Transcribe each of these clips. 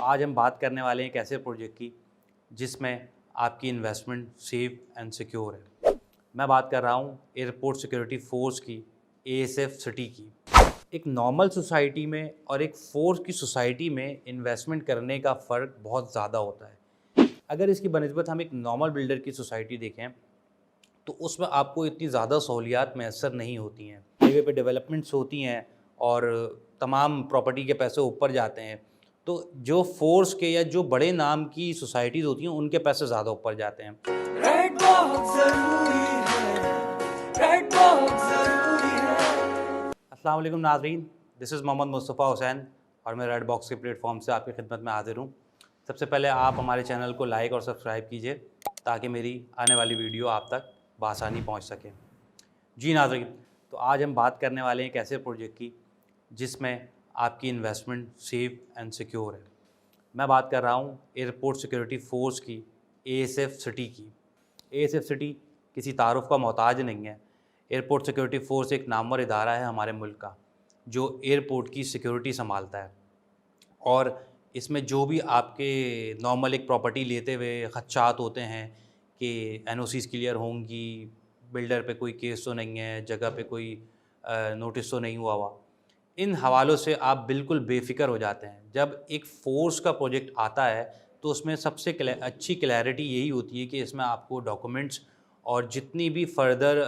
आज हम बात करने वाले हैं एक ऐसे प्रोजेक्ट की जिसमें आपकी इन्वेस्टमेंट सेफ एंड सिक्योर है। मैं बात कर रहा हूँ एयरपोर्ट सिक्योरिटी फोर्स की, एएसएफ सिटी की। एक नॉर्मल सोसाइटी में और एक फोर्स की सोसाइटी में इन्वेस्टमेंट करने का फ़र्क बहुत ज़्यादा होता है। अगर इसकी बनिस्बत हम एक नॉर्मल बिल्डर की सोसाइटी देखें तो उसमें आपको इतनी ज़्यादा सहूलियात मैसर नहीं होती हैं। हाईवे पे डेवलपमेंट्स होती हैं और तमाम प्रॉपर्टी के पैसे ऊपर जाते हैं, तो जो फोर्स के या जो बड़े नाम की सोसाइटीज़ होती हैं उनके पैसे ज़्यादा ऊपर जाते हैं। रेड बहुत ज़रूरी है, रेड बहुत ज़रूरी है। अस्सलाम वालेकुम नाज़रीन, दिस इज़ मोहम्मद मुस्तफ़ा हुसैन और मैं रेड बॉक्स के प्लेटफॉर्म से आपकी खिदमत में हाज़िर हूँ। सबसे पहले आप हमारे चैनल को लाइक और सब्सक्राइब कीजिए ताकि मेरी आने वाली वीडियो आप तक बआसानी पहुँच सके। जी नाज़रीन, तो आज हम बात करने वाले हैं एक ऐसे प्रोजेक्ट की जिसमें आपकी इन्वेस्टमेंट सेफ एंड सिक्योर है। मैं बात कर रहा हूँ एयरपोर्ट सिक्योरिटी फोर्स की, एएसएफ सिटी की। एएसएफ सिटी किसी तारुफ का मोहताज नहीं है। एयरपोर्ट सिक्योरिटी फोर्स एक नामवर इदारा है हमारे मुल्क का जो एयरपोर्ट की सिक्योरिटी संभालता है, और इसमें जो भी आपके नॉर्मल एक प्रॉपर्टी लेते हुए खदशात होते हैं कि एनओसीज़ क्लियर होंगी, बिल्डर पे कोई केस तो नहीं है, जगह पे कोई नोटिस तो नहीं हुआ, इन हवालों से आप बिल्कुल बेफ़िक्र हो जाते हैं। जब एक फ़ोर्स का प्रोजेक्ट आता है तो उसमें सबसे अच्छी क्लैरिटी यही होती है कि इसमें आपको डॉक्यूमेंट्स और जितनी भी फर्दर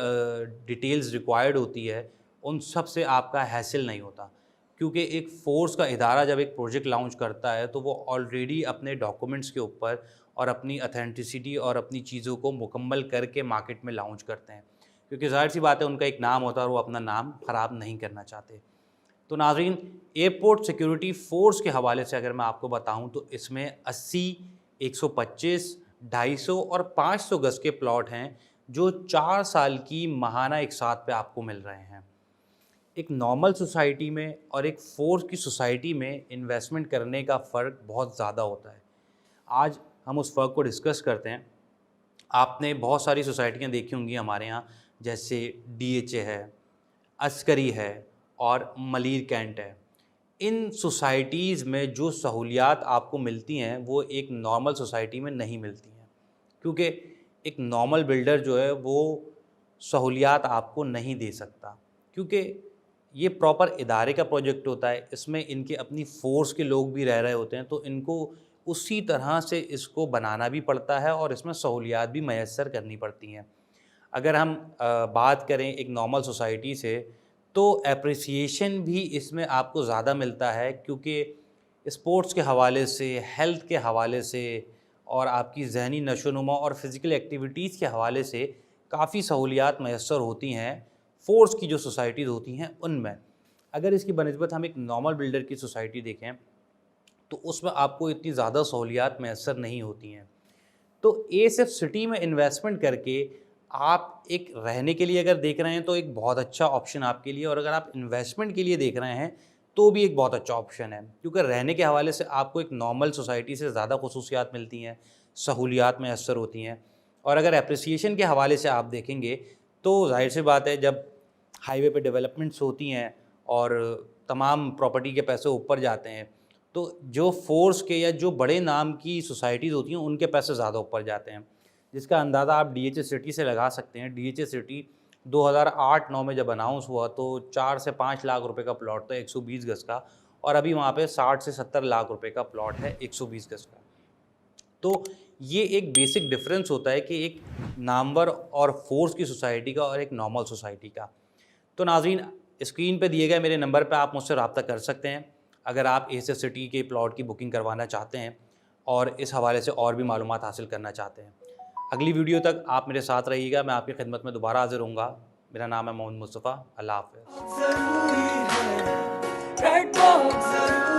डिटेल्स रिक्वायर्ड होती है उन सब से आपका हैसल नहीं होता। क्योंकि एक फ़ोर्स का इदारा जब एक प्रोजेक्ट लॉन्च करता है तो वो ऑलरेडी अपने डॉक्यूमेंट्स के ऊपर और अपनी ऑथेंटिसिटी और अपनी चीज़ों को मुकम्मल करके मार्केट में लॉन्च करते हैं, क्योंकि ज़ाहिर सी बात है उनका एक नाम होता है और वो अपना नाम ख़राब नहीं करना चाहते। तो नाज़रीन, एयरपोर्ट सिक्योरिटी फोर्स के हवाले से अगर मैं आपको बताऊं तो इसमें 80, 125, 250 और 500 गज़ के प्लॉट हैं जो 4 साल की माहाना एक साथ पे आपको मिल रहे हैं। एक नॉर्मल सोसाइटी में और एक फोर्स की सोसाइटी में इन्वेस्टमेंट करने का फ़र्क बहुत ज़्यादा होता है। आज हम उस फ़र्क को डिस्कस करते हैं। आपने बहुत सारी सोसाइटियाँ देखी होंगी हमारे यहाँ, जैसे डीएचए है, अस्करी है और मलीर कैंट है। इन सोसाइटीज़ में जो सहूलियात आपको मिलती हैं वो एक नॉर्मल सोसाइटी में नहीं मिलती हैं, क्योंकि एक नॉर्मल बिल्डर जो है वो सहूलियात आपको नहीं दे सकता, क्योंकि ये प्रॉपर इदारे का प्रोजेक्ट होता है। इसमें इनके अपनी फ़ोर्स के लोग भी रह रहे होते हैं, तो इनको उसी तरह से इसको बनाना भी पड़ता है और इसमें सहूलियात भी मैसर करनी पड़ती हैं। अगर हम बात करें एक नॉर्मल सोसाइटी से, तो एप्रिसिएशन भी इसमें आपको ज़्यादा मिलता है, क्योंकि स्पोर्ट्स के हवाले से, हेल्थ के हवाले से और आपकी ज़हनी नशोनुमा और फ़िज़िकल एक्टिविटीज़ के हवाले से काफ़ी सहूलियात मैसर होती हैं फोर्स की जो सोसाइटीज़ होती हैं उनमें। अगर इसकी बनिस्बत हम एक नॉर्मल बिल्डर की सोसाइटी देखें तो उसमें आपको इतनी ज़्यादा सहूलियात मैसर नहीं होती हैं। तो एएसएफ सिटी में इन्वेस्टमेंट करके आप एक रहने के लिए अगर देख रहे हैं तो एक बहुत अच्छा ऑप्शन आपके लिए, और अगर आप इन्वेस्टमेंट के लिए देख रहे हैं तो भी एक बहुत अच्छा ऑप्शन है, क्योंकि रहने के हवाले से आपको एक नॉर्मल सोसाइटी से ज़्यादा खुसूसियात मिलती हैं, सहूलियात मैसर होती हैं। और अगर एप्रिसिएशन के हवाले से आप देखेंगे तो जाहिर सी बात है, जब हाईवे पे डेवलपमेंट्स होती हैं और तमाम प्रॉपर्टी के पैसे ऊपर जाते हैं, तो जो फोर्स के या जो बड़े नाम की सोसाइटीज़ होती हैं उनके पैसे ज़्यादा ऊपर जाते हैं, जिसका अंदाज़ा आप डीएचए सिटी से लगा सकते हैं। डीएचए सिटी 2008-9 में जब अनाउंस हुआ तो 4 से 5 लाख रुपए का प्लॉट था 120 गज़ का, और अभी वहाँ पे 60 से 70 लाख रुपए का प्लॉट है 120 गज़ का। तो ये एक बेसिक डिफरेंस होता है कि एक नामवर और फोर्स की सोसाइटी का और एक नॉर्मल सोसाइटी का। तो नाज़रीन, स्क्रीन पे दिए गए मेरे नंबर पे आप मुझसे रब्ता कर सकते हैं अगर आप एएसएफ सिटी के प्लॉट की बुकिंग करवाना चाहते हैं और इस हवाले से और भी मालूमात हासिल करना चाहते हैं। अगली वीडियो तक आप मेरे साथ रहिएगा, मैं आपकी खिदमत में दोबारा हाजिर होऊंगा। मेरा नाम है मोहम्मद मुस्तफ़ा। अल्लाह हाफ़िज़। ज़रूरी है, रेड बहुत ज़रूरी है।